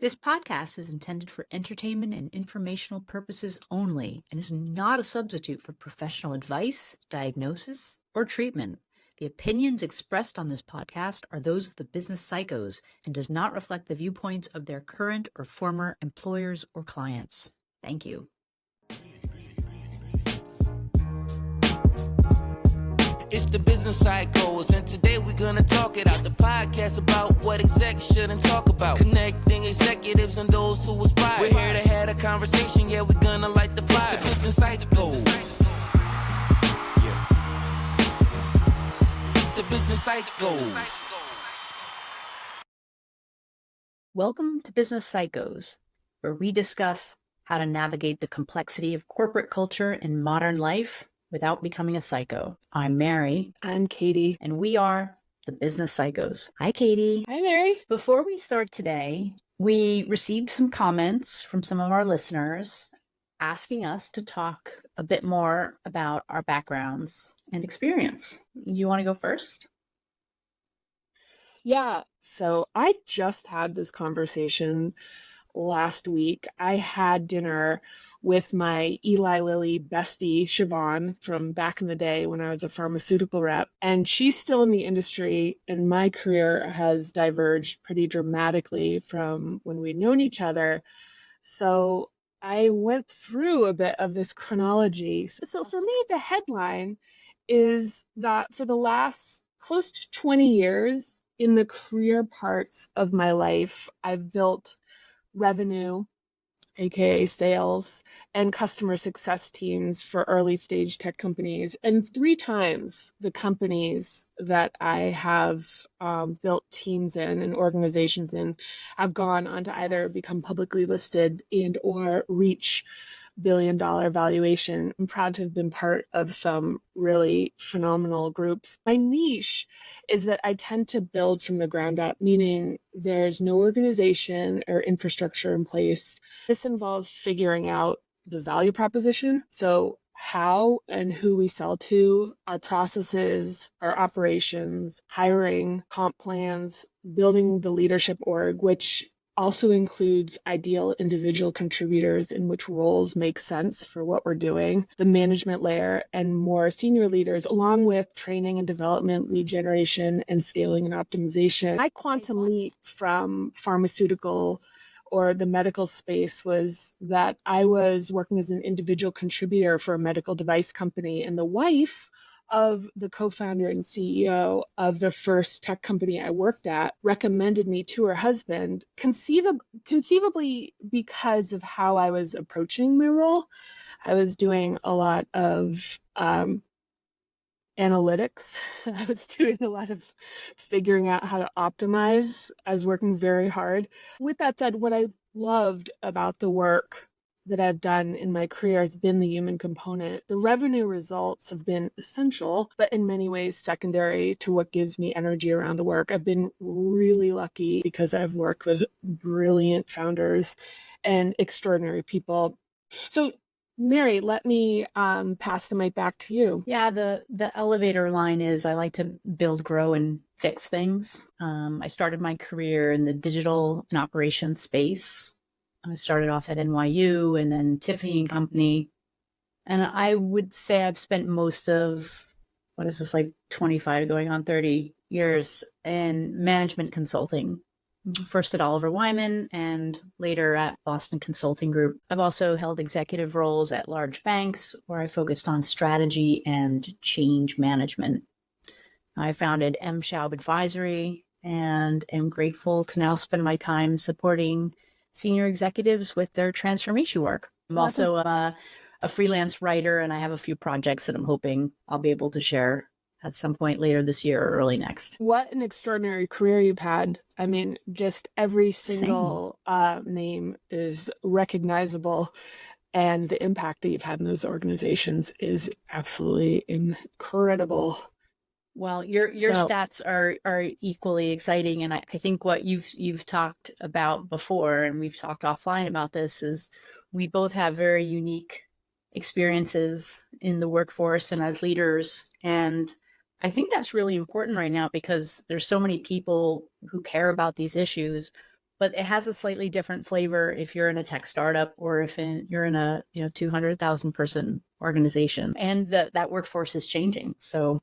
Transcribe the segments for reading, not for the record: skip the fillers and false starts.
This podcast is intended for entertainment and informational purposes only and is not a substitute for professional advice, diagnosis, or treatment. The opinions expressed on this podcast are those of the business psychos and does not reflect the viewpoints of their current or former employers or clients. Thank you. It's the business cycles, and today we're gonna talk it out. The podcast about what execs shouldn't talk about. Connecting executives and those who aspire. We're here to have a conversation, yeah, we're gonna light the fire. It's the business cycles. Yeah. The business cycles. Welcome to Business Psychos, where we discuss how to navigate the complexity of corporate culture in modern life without becoming a psycho. I'm Mary. I'm Katie. And we are the Business Psychos. Hi, Katie. Hi, Mary. Before we start today, we received some comments from some of our listeners asking us to talk a bit more about our backgrounds and experience. You want to go first? Yeah, so I just had this conversation last week. I had dinner with my Eli Lilly bestie, Siobhan, from back in the day when I was a pharmaceutical rep. And she's still in the industry, and my career has diverged pretty dramatically from when we'd known each other. So I went through a bit of this chronology. So for me, the headline is that for the last close to 20 years in the career parts of my life, I've built revenue, aka sales, and customer success teams for early stage tech companies. And 3 times the companies that I have built teams in and organizations in have gone on to either become publicly listed and or reach billion-dollar valuation. I'm proud to have been part of some really phenomenal groups. My niche is that I tend to build from the ground up, meaning there's no organization or infrastructure in place. This involves figuring out the value proposition. So how and who we sell to, our processes, our operations, hiring, comp plans, building the leadership org, which also includes ideal individual contributors in which roles make sense for what we're doing, the management layer, and more senior leaders, along with training and development, lead generation, and scaling and optimization. My quantum leap from pharmaceutical or the medical space was that I was working as an individual contributor for a medical device company, and the wife of the co-founder and CEO of the first tech company I worked at recommended me to her husband, conceivably because of how I was approaching my role. I was doing a lot of analytics. I was doing a lot of figuring out how to optimize. I was working very hard. With that said, what I loved about the work that I've done in my career has been the human component. The revenue results have been essential, but in many ways secondary to what gives me energy around the work. I've been really lucky because I've worked with brilliant founders and extraordinary people. So Mary, let me pass the mic back to you. Yeah, the elevator line is I like to build, grow, and fix things. I started my career in the digital and operations space. I started off at NYU and then Tiffany and Company. And I would say I've spent most of, 25 going on 30 years in management consulting. First at Oliver Wyman and later at Boston Consulting Group. I've also held executive roles at large banks where I focused on strategy and change management. I founded M. Schaub Advisory and am grateful to now spend my time supporting senior executives with their transformation work. I'm also a freelance writer, and I have a few projects that I'm hoping I'll be able to share at some point later this year or early next. What an extraordinary career you've had. I mean, just every single name is recognizable, and the impact that you've had in those organizations is absolutely incredible. Well, your stats are equally exciting, and I think what you've talked about before, and we've talked offline about this, is we both have very unique experiences in the workforce and as leaders, and I think that's really important right now because there's so many people who care about these issues, but it has a slightly different flavor if you're in a tech startup or if you're in a 200,000 person organization, and that workforce is changing. So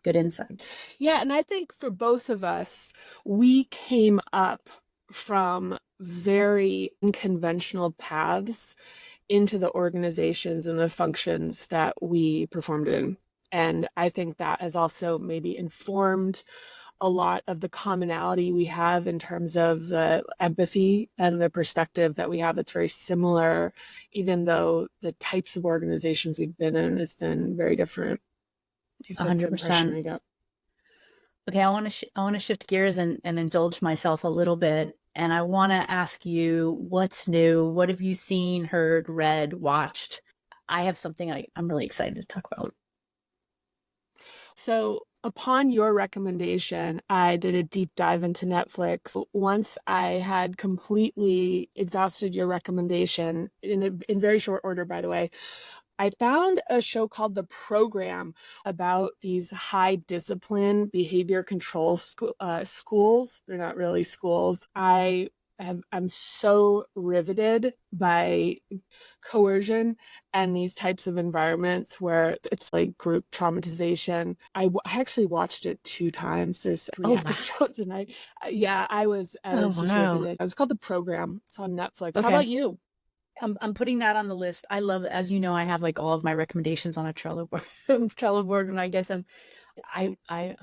good insights. Yeah, and I think for both of us, we came up from very unconventional paths into the organizations and the functions that we performed in. And I think that has also maybe informed a lot of the commonality we have in terms of the empathy and the perspective that we have that's very similar, even though the types of organizations we've been in has been very different. 100%. Okay, I want to shift gears and indulge myself a little bit. And I want to ask you, what's new? What have you seen, heard, read, watched? I have something I'm really excited to talk about. So upon your recommendation, I did a deep dive into Netflix. Once I had completely exhausted your recommendation, in very short order, by the way, I found a show called The Program about these high discipline behavior control schools. They're not really schools. I'm so riveted by coercion and these types of environments where it's like group traumatization. I actually watched it 2 times. There's 3 episodes, and I was just riveted. It was called The Program. It's on Netflix. Okay. How about you? I'm putting that on the list. I love, as you know, I have like all of my recommendations on a Trello board, and I guess I'm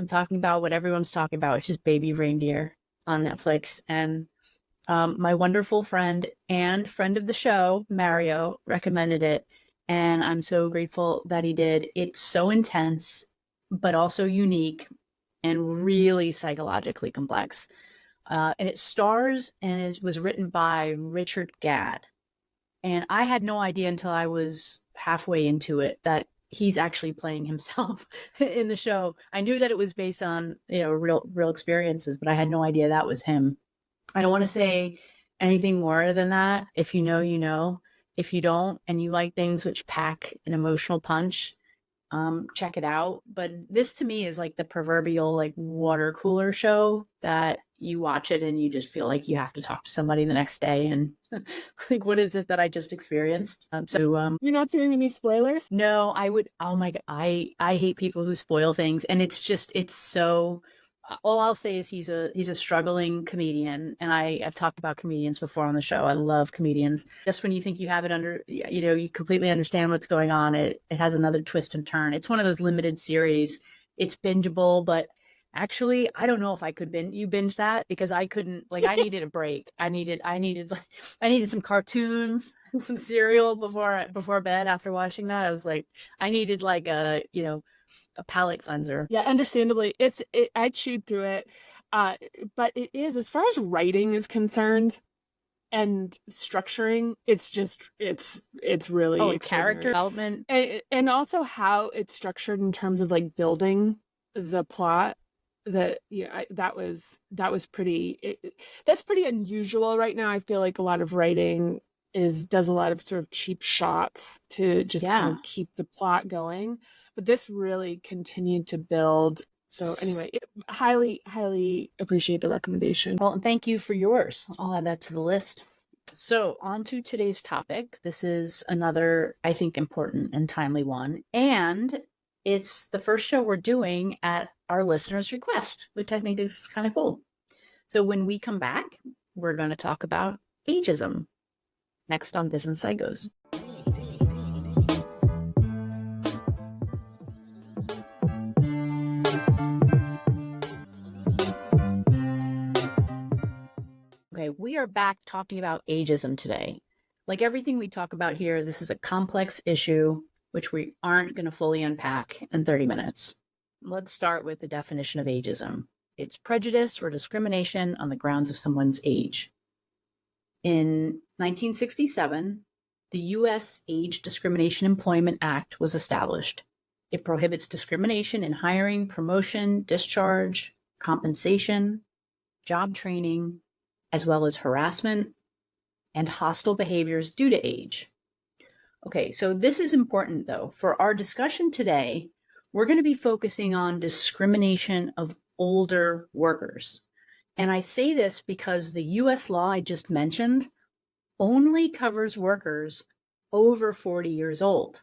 talking about what everyone's talking about, which is Baby Reindeer on Netflix. And my wonderful friend and friend of the show, Mario, recommended it, and I'm so grateful that he did. It's so intense, but also unique and really psychologically complex. And it stars and it was written by Richard Gadd. And I had no idea until I was halfway into it that he's actually playing himself in the show. I knew that it was based on, real experiences, but I had no idea that was him. I don't want to say anything more than that. If you know, you know. If you don't, and you like things which pack an emotional punch, check it out. But this to me is like the proverbial like water cooler show that you watch it and you just feel like you have to talk to somebody the next day and like, what is it that I just experienced? You're not doing any spoilers? No, I would. Oh my God. I hate people who spoil things. And it's so, all I'll say is he's a struggling comedian. And I've talked about comedians before on the show. I love comedians. Just when you think you have it under, you completely understand what's going on, it has another twist and turn. It's one of those limited series. It's bingeable, but actually, I don't know if I could binge that, because I couldn't, like, I needed a break. I needed some cartoons and some cereal before bed after watching that. I was like, I needed like a palate cleanser. Yeah, understandably. I chewed through it. But it is, as far as writing is concerned and structuring, it's really character development. And also how it's structured in terms of like building the plot. That's pretty unusual right now. I feel like a lot of writing does a lot of sort of cheap shots to just kind of keep the plot going. But this really continued to build. So anyway, highly, highly appreciate the recommendation. Well, and thank you for yours. I'll add that to the list. So on to today's topic. This is another, I think, important and timely one. And it's the first show we're doing at our listeners' request, which I think is kind of cool. So when we come back, we're going to talk about ageism. Next on Business Psychos. Okay, we are back talking about ageism today. Like everything we talk about here, this is a complex issue which we aren't going to fully unpack in 30 minutes. Let's start with the definition of ageism. It's prejudice or discrimination on the grounds of someone's age. In 1967, the U.S. Age Discrimination Employment Act was established. It prohibits discrimination in hiring, promotion, discharge, compensation, job training, as well as harassment and hostile behaviors due to age. Okay, so this is important though. For our discussion today, we're going to be focusing on discrimination of older workers. And I say this because the US law I just mentioned only covers workers over 40 years old.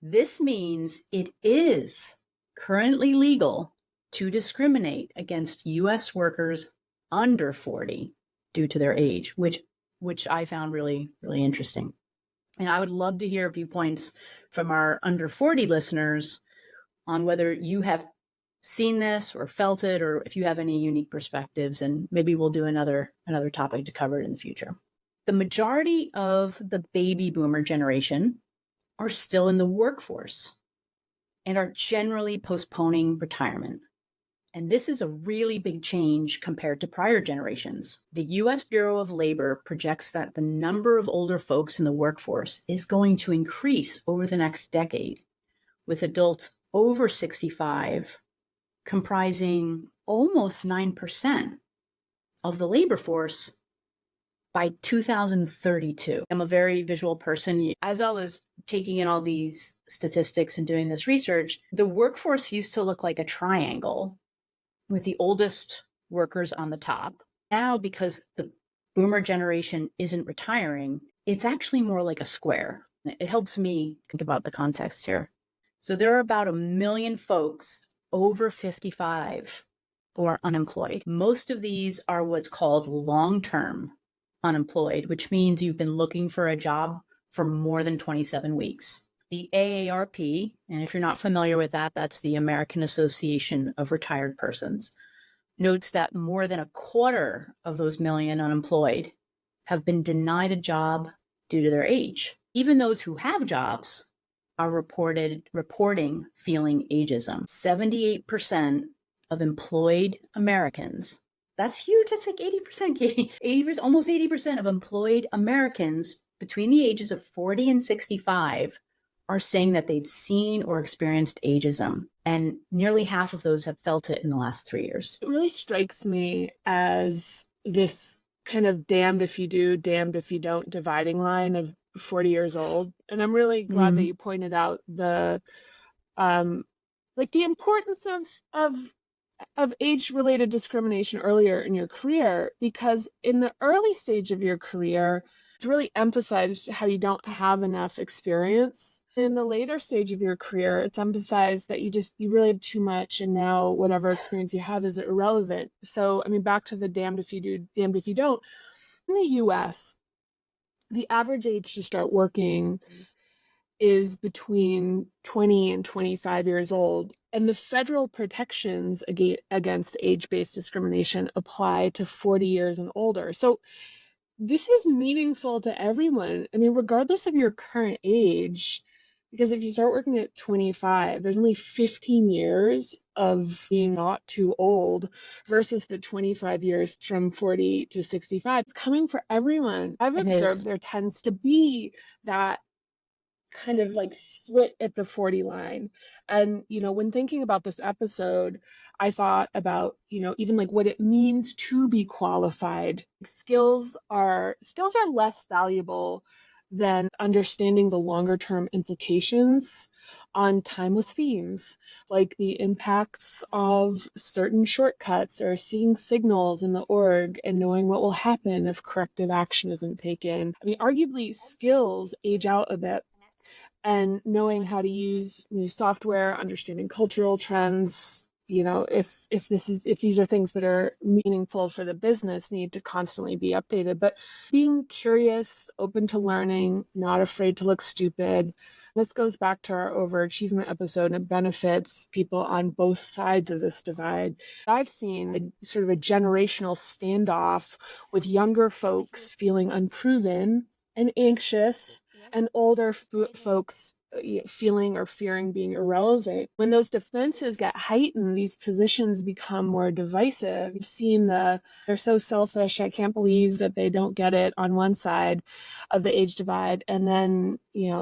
This means it is currently legal to discriminate against US workers under 40 due to their age, which I found really, really interesting. And I would love to hear viewpoints from our under 40 listeners on whether you have seen this or felt it, or if you have any unique perspectives, and maybe we'll do another topic to cover it in the future. The majority of the baby boomer generation are still in the workforce and are generally postponing retirement. And this is a really big change compared to prior generations. The US Bureau of Labor projects that the number of older folks in the workforce is going to increase over the next decade, with adults over 65 comprising almost 9% of the labor force by 2032. I'm a very visual person. As I was taking in all these statistics and doing this research, the workforce used to look like a triangle with the oldest workers on the top. Now, because the boomer generation isn't retiring, it's actually more like a square. It helps me think about the context here. So there are about 1 million folks over 55 who are unemployed. Most of these are what's called long-term unemployed, which means you've been looking for a job for more than 27 weeks. The AARP, and if you're not familiar with that, that's the American Association of Retired Persons, notes that more than a quarter of those million unemployed have been denied a job due to their age. Even those who have jobs are reporting feeling ageism. 78% of employed Americans, that's huge, that's like 80%, Katie. 80%, almost 80% of employed Americans between the ages of 40 and 65 are saying that they've seen or experienced ageism. And nearly half of those have felt it in the last 3 years. It really strikes me as this kind of damned if you do, damned if you don't dividing line of 40 years old. And I'm really glad that you pointed out the importance of age-related discrimination earlier in your career, because in the early stage of your career, it's really emphasized how you don't have enough experience. In the later stage of your career, it's emphasized that you really have too much, and now whatever experience you have is irrelevant. So, I mean, back to the damned if you do, damned if you don't. In the US, the average age to start working is between 20 and 25 years old, and the federal protections against age-based discrimination apply to 40 years and older. So this is meaningful to everyone. I mean, regardless of your current age, because if you start working at 25, there's only 15 years of being not too old versus the 25 years from 40 to 65. It's coming for everyone. I've observed there tends to be that kind of like split at the 40 line. And, when thinking about this episode, I thought about, even like what it means to be qualified. Skills are less valuable than understanding the longer term implications on timeless themes, like the impacts of certain shortcuts or seeing signals in the org and knowing what will happen if corrective action isn't taken. I mean, arguably skills age out a bit, and knowing how to use new software, understanding cultural trends, if these are things that are meaningful for the business, need to constantly be updated. But being curious, open to learning, not afraid to look stupid. This goes back to our overachievement episode, and it benefits people on both sides of this divide. I've seen sort of a generational standoff with younger folks feeling unproven and anxious, and older folks feeling or fearing being irrelevant. When those defenses get heightened, these positions become more divisive. You've seen they're so selfish, I can't believe that they don't get it on one side of the age divide, and then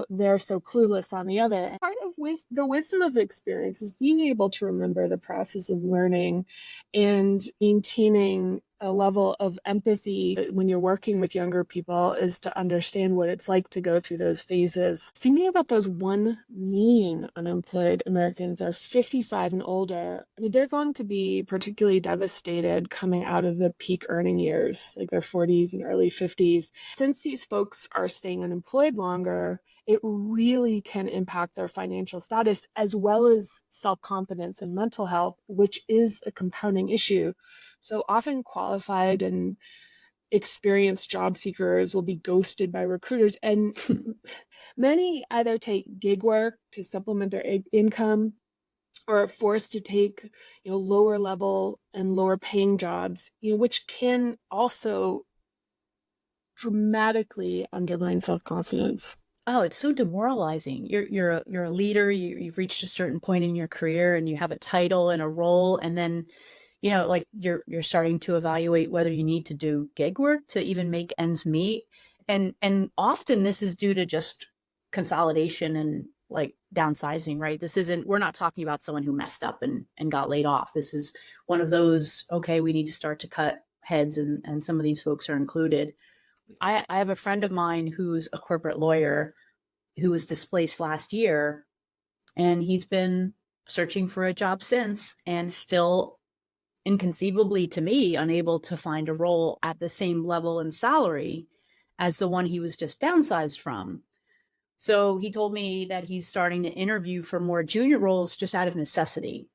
they're so clueless on the other. Part of the wisdom of experience is being able to remember the process of learning and maintaining a level of empathy when you're working with younger people is to understand what it's like to go through those phases. Thinking about those 1 million unemployed Americans are 55 and older, I mean, they're going to be particularly devastated coming out of the peak earning years, like their 40s and early 50s. Since these folks are staying unemployed longer, it really can impact their financial status as well as self-confidence and mental health, which is a compounding issue. So often qualified and experienced job seekers will be ghosted by recruiters, and many either take gig work to supplement their income or are forced to take, lower level and lower paying jobs, which can also dramatically undermine self-confidence. Oh, it's so demoralizing. You're a leader. You've reached a certain point in your career, and you have a title and a role, and then, like you're starting to evaluate whether you need to do gig work to even make ends meet, and often this is due to just consolidation and like downsizing, right? We're not talking about someone who messed up and got laid off. This is one of those, okay, we need to start to cut heads, and some of these folks are included. I have a friend of mine who's a corporate lawyer who was displaced last year, and he's been searching for a job since and still, inconceivably to me, unable to find a role at the same level and salary as the one he was just downsized from. So he told me that he's starting to interview for more junior roles just out of necessity.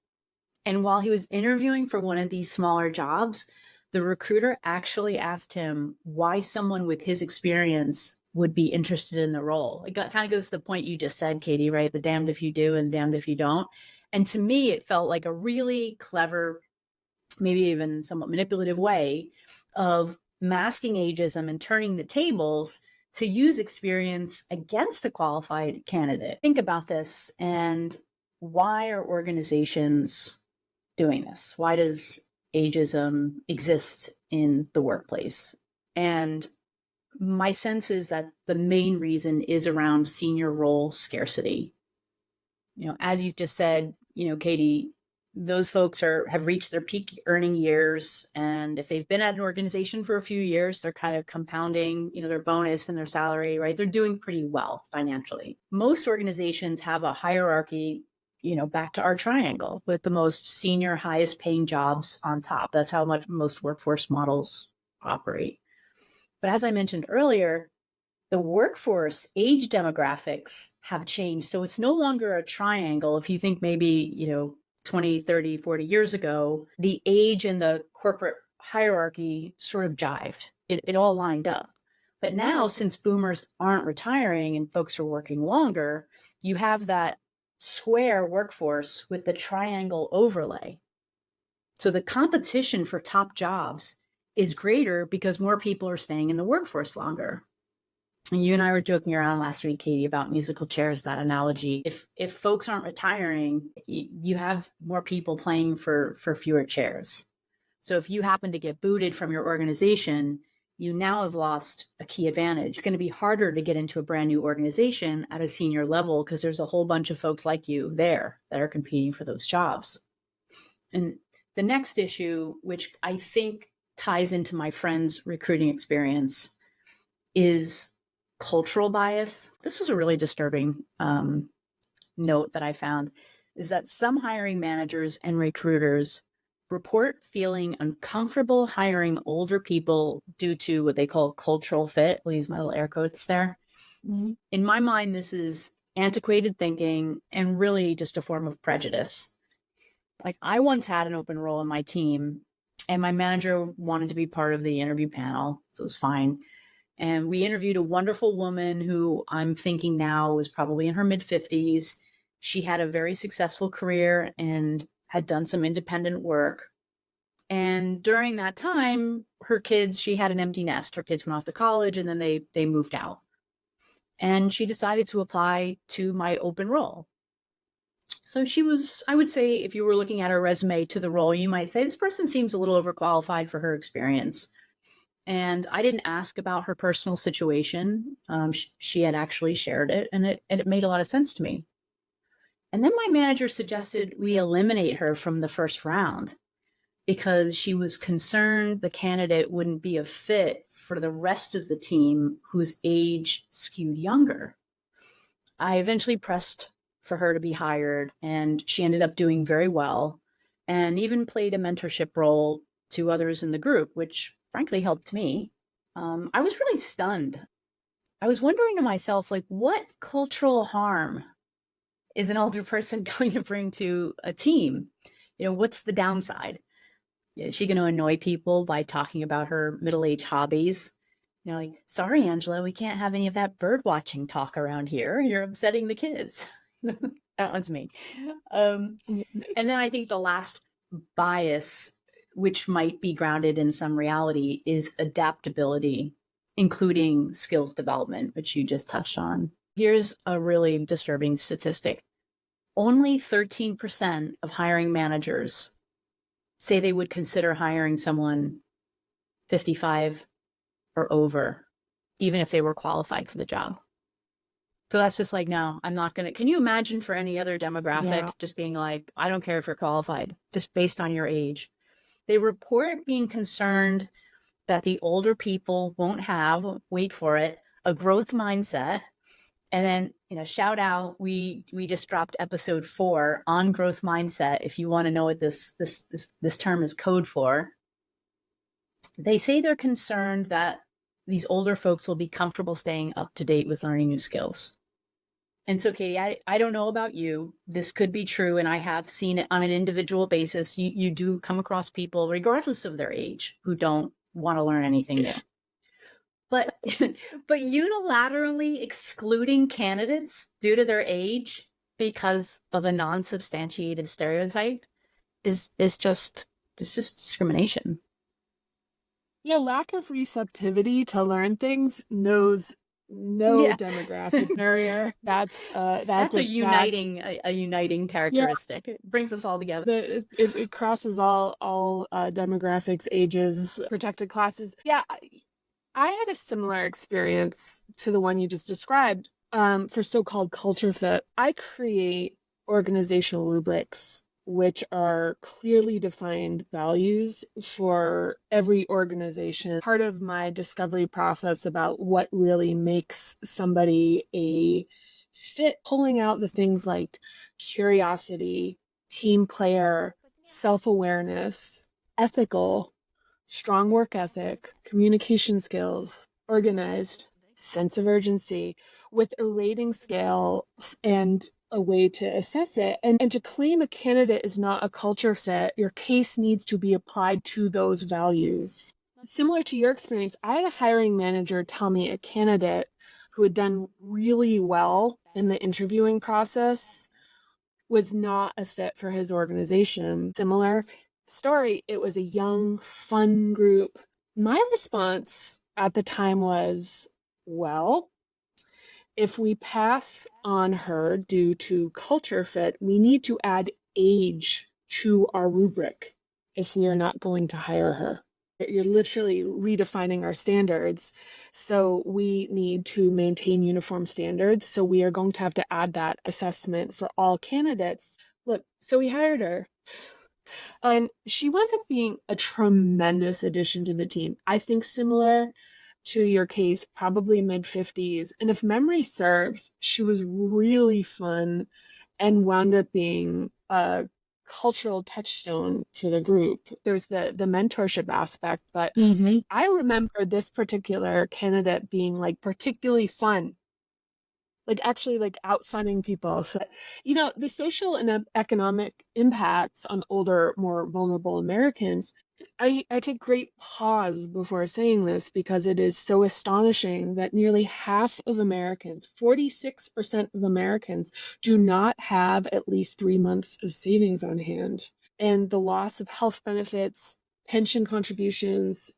And while he was interviewing for one of these smaller jobs, the recruiter actually asked him why someone with his experience would be interested in the role. It kind of goes to the point you just said, Katie, right? The damned if you do and damned if you don't. And to me, it felt like a really clever, maybe even somewhat manipulative way of masking ageism and turning the tables to use experience against a qualified candidate. Think about this, and why are organizations doing this? Why does ageism exist in the workplace? And my sense is that the main reason is around senior role scarcity. As you just said, Katie, those folks have reached their peak earning years, and if they've been at an organization for a few years, they're kind of compounding, their bonus and their salary, right? They're doing pretty well financially. Most organizations have a hierarchy, back to our triangle with the most senior, highest paying jobs on top. That's how much most workforce models operate. But as I mentioned earlier, the workforce age demographics have changed. So it's no longer a triangle. If you think maybe, 20, 30, 40 years ago, the age and the corporate hierarchy sort of jived. It all lined up. But now, since boomers aren't retiring and folks are working longer, you have that square workforce with the triangle overlay. So the competition for top jobs is greater because more people are staying in the workforce longer. And you and I were joking around last week, Katie, about musical chairs, that analogy. If folks aren't retiring, you have more people playing for fewer chairs. So if you happen to get booted from your organization, you now have lost a key advantage. It's going to be harder to get into a brand new organization at a senior level because there's a whole bunch of folks like you there that are competing for those jobs. And the next issue, which I think ties into my friend's recruiting experience, is cultural bias. This was a really disturbing note that I found, is that some hiring managers and recruiters report feeling uncomfortable hiring older people due to what they call cultural fit. I'll use my little air quotes there. Mm-hmm. In my mind, this is antiquated thinking and really just a form of prejudice. Like, I once had an open role in my team, and my manager wanted to be part of the interview panel, so it was fine. And we interviewed a wonderful woman who I'm thinking now was probably in her mid-50s. She had a very successful career and had done some independent work. And during that time, she had an empty nest. Her kids went off to college, and then they moved out. And she decided to apply to my open role. So I would say, if you were looking at her resume to the role, you might say, this person seems a little overqualified for her experience. And I didn't ask about her personal situation. She had actually shared it, and it made a lot of sense to me. And then my manager suggested we eliminate her from the first round because she was concerned the candidate wouldn't be a fit for the rest of the team whose age skewed younger. I eventually pressed for her to be hired, and she ended up doing very well and even played a mentorship role to others in the group, which frankly helped me. I was really stunned. I was wondering to myself, like, what cultural harm is an older person going to bring to a team? What's the downside? Is she going to annoy people by talking about her middle-age hobbies? Like, sorry, Angela, we can't have any of that bird watching talk around here. You're upsetting the kids. That one's me. And then I think the last bias, which might be grounded in some reality, is adaptability, including skills development, which you just touched on. Here's a really disturbing statistic. Only 13% of hiring managers say they would consider hiring someone 55 or over, even if they were qualified for the job. So that's just like, no, I'm not going to. Can you imagine for any other demographic just being like, I don't care if you're qualified, just based on your age? They report being concerned that the older people won't have, wait for it, a growth mindset. And then, shout out, we just dropped episode 4 on growth mindset. If you want to know what this term is code for, they say they're concerned that these older folks will be comfortable staying up to date with learning new skills. And so, Katie, I don't know about you. This could be true, and I have seen it on an individual basis. You do come across people, regardless of their age, who don't want to learn anything new. But unilaterally excluding candidates due to their age because of a non-substantiated stereotype is just discrimination. Yeah, lack of receptivity to learn things knows no demographic barrier. That's a uniting characteristic. It brings us all together. It crosses all demographics, ages, protected classes. Yeah, I had a similar experience to the one you just described. For so-called culture fit, I create organizational rubrics which are clearly defined values for every organization. Part of my discovery process about what really makes somebody a fit, pulling out the things like curiosity, team player, self-awareness, ethical, strong work ethic, communication skills, organized, sense of urgency, with a rating scale and a way to assess it. And to claim a candidate is not a culture fit, your case needs to be applied to those values. Similar to your experience, I had a hiring manager tell me a candidate who had done really well in the interviewing process was not a fit for his organization. Similar story, it was a young, fun group. My response at the time was, well, if we pass on her due to culture fit, we need to add age to our rubric if we are not going to hire her. You're literally redefining our standards. So we need to maintain uniform standards. So we are going to have to add that assessment for all candidates. Look, so we hired her. And she wound up being a tremendous addition to the team. I think similar to your case, probably mid-50s. And if memory serves, she was really fun and wound up being a cultural touchstone to the group. There's the mentorship aspect, but I remember this particular candidate being like particularly fun, like actually like outfunning people. So, the social and economic impacts on older, more vulnerable Americans, I take great pause before saying this because it is so astonishing that nearly half of Americans, 46% of Americans, do not have at least 3 months of savings on hand. And the loss of health benefits, pension contributions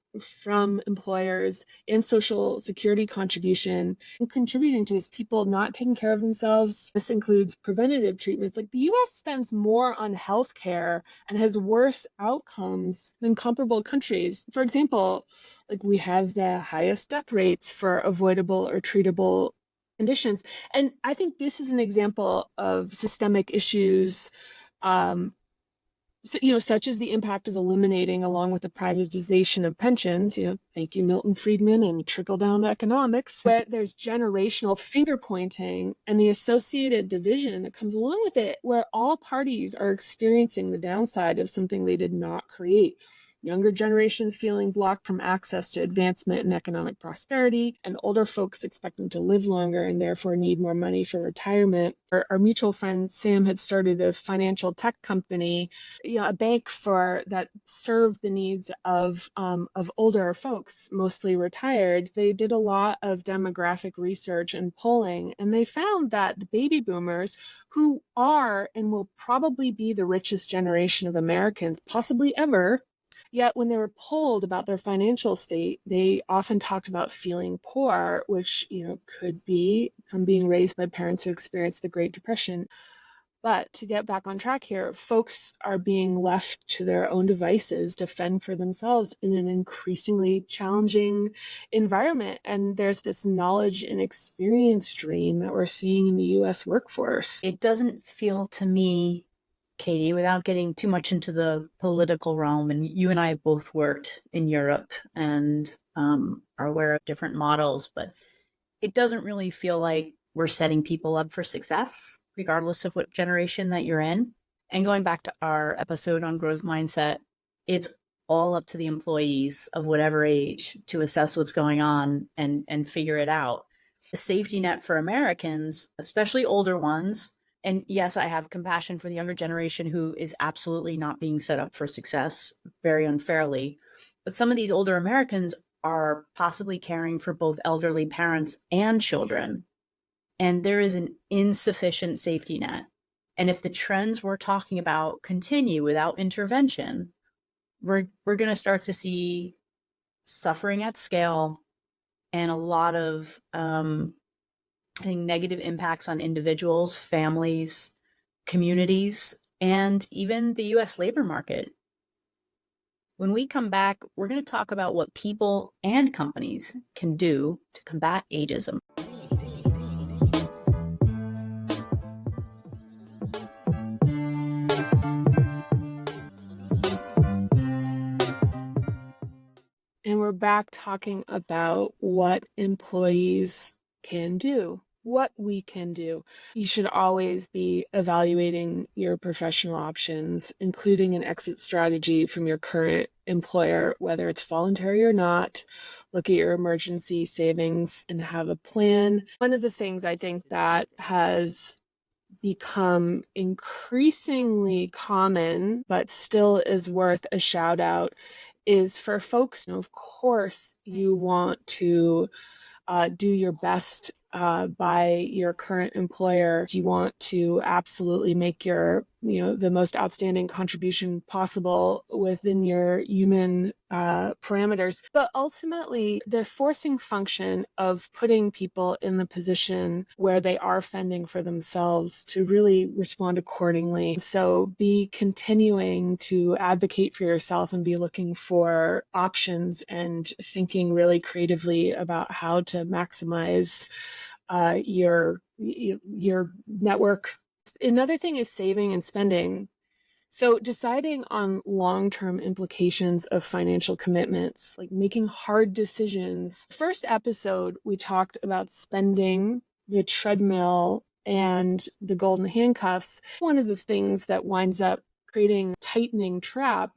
from employers, and social security contribution, and contributing to is people not taking care of themselves. This includes preventative treatments. Like the US spends more on healthcare and has worse outcomes than comparable countries. For example, like we have the highest death rates for avoidable or treatable conditions. And I think this is an example of systemic issues, such as the impact of eliminating, along with the privatization of pensions, thank you, Milton Friedman and trickle-down economics, where there's generational finger pointing and the associated division that comes along with it, where all parties are experiencing the downside of something they did not create. Younger generations feeling blocked from access to advancement and economic prosperity, and older folks expecting to live longer and therefore need more money for retirement. Our mutual friend Sam had started a financial tech company, a bank that served the needs of older folks, mostly retired. They did a lot of demographic research and polling, and they found that the baby boomers, who are and will probably be the richest generation of Americans, possibly ever, yet when they were polled about their financial state, they often talked about feeling poor, which, could be being raised by parents who experienced the Great Depression. But to get back on track here, folks are being left to their own devices to fend for themselves in an increasingly challenging environment. And there's this knowledge and experience drain that we're seeing in the U.S. workforce. It doesn't feel to me, Katie, without getting too much into the political realm, and you and I have both worked in Europe and are aware of different models, but it doesn't really feel like we're setting people up for success, regardless of what generation that you're in. And going back to our episode on growth mindset, it's all up to the employees of whatever age to assess what's going on and figure it out. The safety net for Americans, especially older ones, and yes, I have compassion for the younger generation who is absolutely not being set up for success very unfairly. But some of these older Americans are possibly caring for both elderly parents and children. And there is an insufficient safety net. And if the trends we're talking about continue without intervention, we're going to start to see suffering at scale and a lot of I think negative impacts on individuals, families, communities, and even the US labor market. When we come back, we're going to talk about what people and companies can do to combat ageism. And we're back talking about what employees can do, what we can do. You should always be evaluating your professional options, including an exit strategy from your current employer, whether it's voluntary or not. Look at your emergency savings and have a plan. One of the things I think that has become increasingly common, but still is worth a shout out, is for folks, of course, you want to do your best by your current employer. You want to absolutely make your, the most outstanding contribution possible within your human parameters. But ultimately, the forcing function of putting people in the position where they are fending for themselves to really respond accordingly. So be continuing to advocate for yourself and be looking for options and thinking really creatively about how to maximize your network. Another thing is saving and spending. So deciding on long-term implications of financial commitments, like making hard decisions. First episode, we talked about spending, the treadmill, and the golden handcuffs. One of the things that winds up creating a tightening trap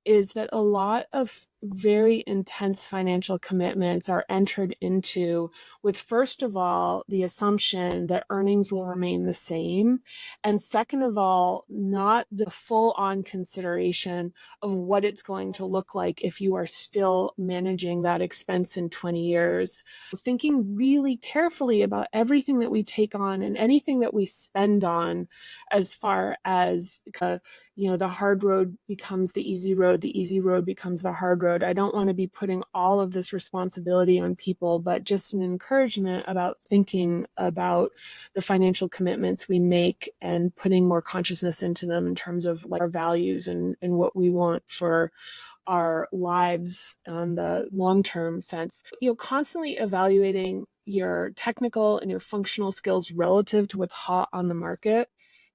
is that a lot of very intense financial commitments are entered into with, first of all, the assumption that earnings will remain the same, and second of all, not the full-on consideration of what it's going to look like if you are still managing that expense in 20 years. Thinking really carefully about everything that we take on and anything that we spend on, as far as the hard road becomes the easy road becomes the hard road. I don't want to be putting all of this responsibility on people, but just an encouragement about thinking about the financial commitments we make and putting more consciousness into them in terms of our values and what we want for our lives on the long-term sense. Constantly evaluating your technical and your functional skills relative to what's hot on the market,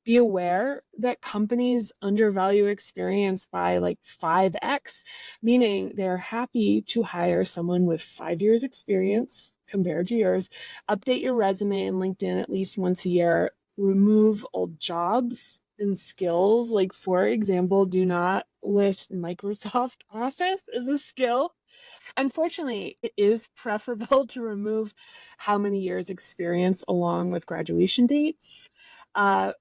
be aware that companies undervalue experience by like 5x, meaning they're happy to hire someone with 5 years experience compared to yours. Update your resume and LinkedIn at least once a year. Remove old jobs and skills. Like, for example, do not list Microsoft Office as a skill. Unfortunately, it is preferable to remove how many years experience along with graduation dates.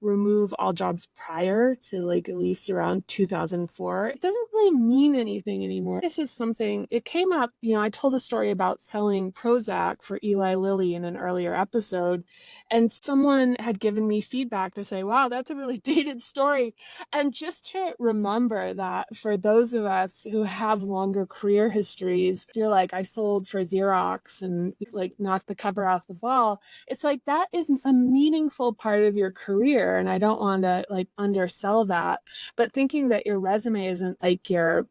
Remove all jobs prior to like at least around 2004. It doesn't really mean anything anymore. This is something, it came up, I told a story about selling Prozac for Eli Lilly in an earlier episode, and someone had given me feedback to say, wow, that's a really dated story. And just to remember that for those of us who have longer career histories, you're like, I sold for Xerox and like knocked the cover off the ball. It's like that is a meaningful part of your career, and I don't want to like undersell that. But thinking that your resume isn't like your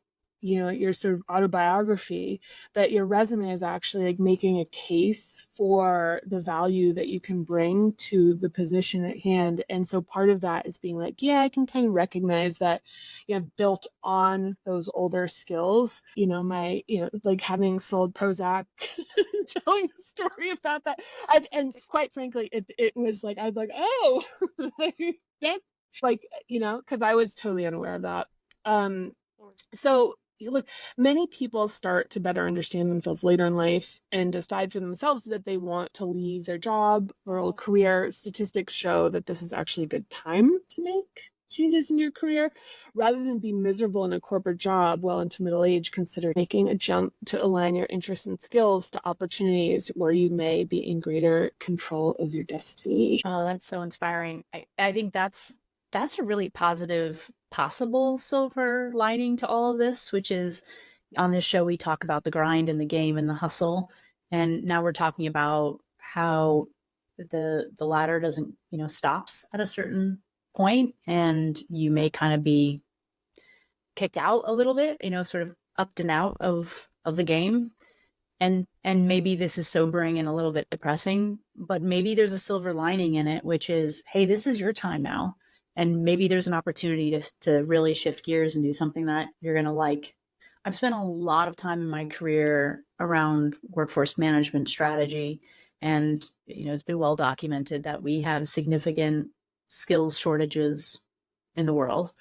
sort of autobiography, that your resume is actually like making a case for the value that you can bring to the position at hand. And so part of that is being like, yeah, I can kind of recognize that, built on those older skills, like having sold Prozac, telling a story about that. And quite frankly, it was like, I was like, oh, that's like, because I was totally unaware of that. So look, many people start to better understand themselves later in life and decide for themselves that they want to leave their job or career. Statistics show that this is actually a good time to make changes in your career rather than be miserable in a corporate job well into middle age. Consider making a jump to align your interests and skills to opportunities where you may be in greater control of your destiny. Oh, that's so inspiring. I think that's a really positive possible silver lining to all of this, which is on this show we talk about the grind and the game and the hustle, and now we're talking about how the ladder doesn't stops at a certain point, and you may kind of be kicked out a little bit, sort of up and out of the game. And maybe this is sobering and a little bit depressing, but maybe there's a silver lining in it, which is, hey, this is your time now. And maybe there's an opportunity to really shift gears and do something that you're going to like. I've spent a lot of time in my career around workforce management strategy. And, it's been well documented that we have significant skills shortages in the world.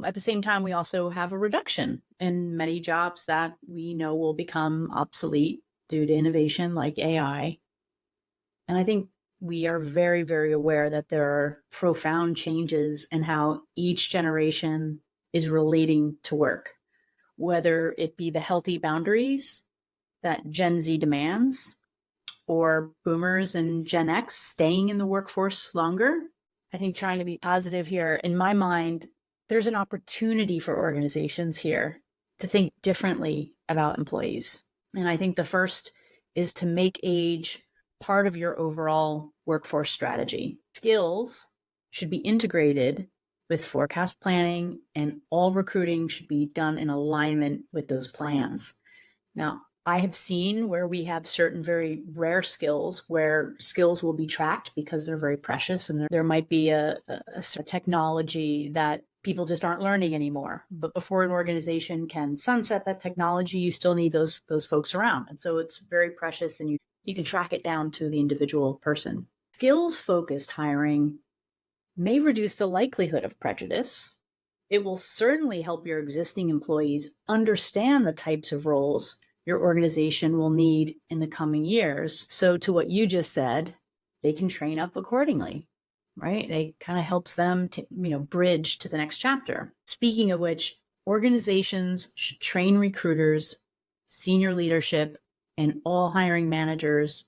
At the same time, we also have a reduction in many jobs that we know will become obsolete due to innovation like AI. And I think we are very, very aware that there are profound changes in how each generation is relating to work, whether it be the healthy boundaries that Gen Z demands or boomers and Gen X staying in the workforce longer. I think trying to be positive here, in my mind, there's an opportunity for organizations here to think differently about employees. And I think the first is to make age part of your overall workforce strategy. Skills should be integrated with forecast planning, and all recruiting should be done in alignment with those plans. Now, I have seen where we have certain very rare skills where skills will be tracked because they're very precious, and there might be a technology that people just aren't learning anymore. But before an organization can sunset that technology, you still need those folks around. And so it's very precious, and you can track it down to the individual person. Skills-focused hiring may reduce the likelihood of prejudice. It will certainly help your existing employees understand the types of roles your organization will need in the coming years. So to what you just said, they can train up accordingly, right? It kind of helps them to, bridge to the next chapter. Speaking of which, organizations should train recruiters, senior leadership, and all hiring managers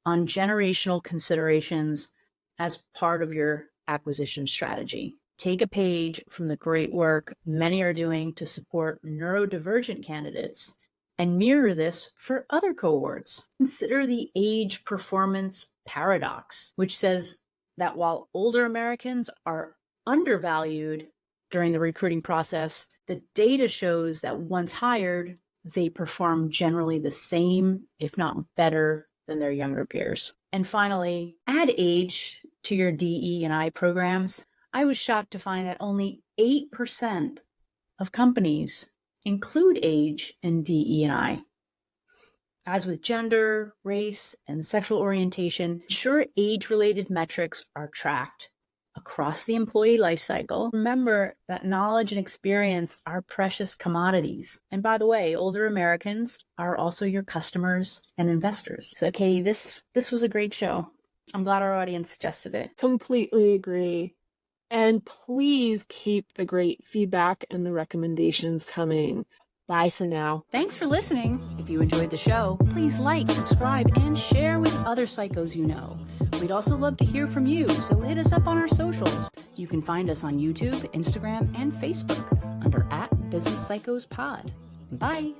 on generational considerations as part of your acquisition strategy. Take a page from the great work many are doing to support neurodivergent candidates and mirror this for other cohorts. Consider the age performance paradox, which says that while older Americans are undervalued during the recruiting process, the data shows that once hired, they perform generally the same, if not better, than their younger peers. And finally, add age to your DE&I programs. I was shocked to find that only 8% of companies include age in DE&I. As with gender, race, and sexual orientation, ensure age-related metrics are tracked across the employee lifecycle. Remember that knowledge and experience are precious commodities. And by the way, older Americans are also your customers and investors. So, Katie, this was a great show. I'm glad our audience suggested it. Completely agree. And please keep the great feedback and the recommendations coming. Bye for now. Thanks for listening. If you enjoyed the show, please like, subscribe, and share with other psychos you know. We'd also love to hear from you, so hit us up on our socials. You can find us on YouTube, Instagram, and Facebook under @BusinessPsychosPod. Bye.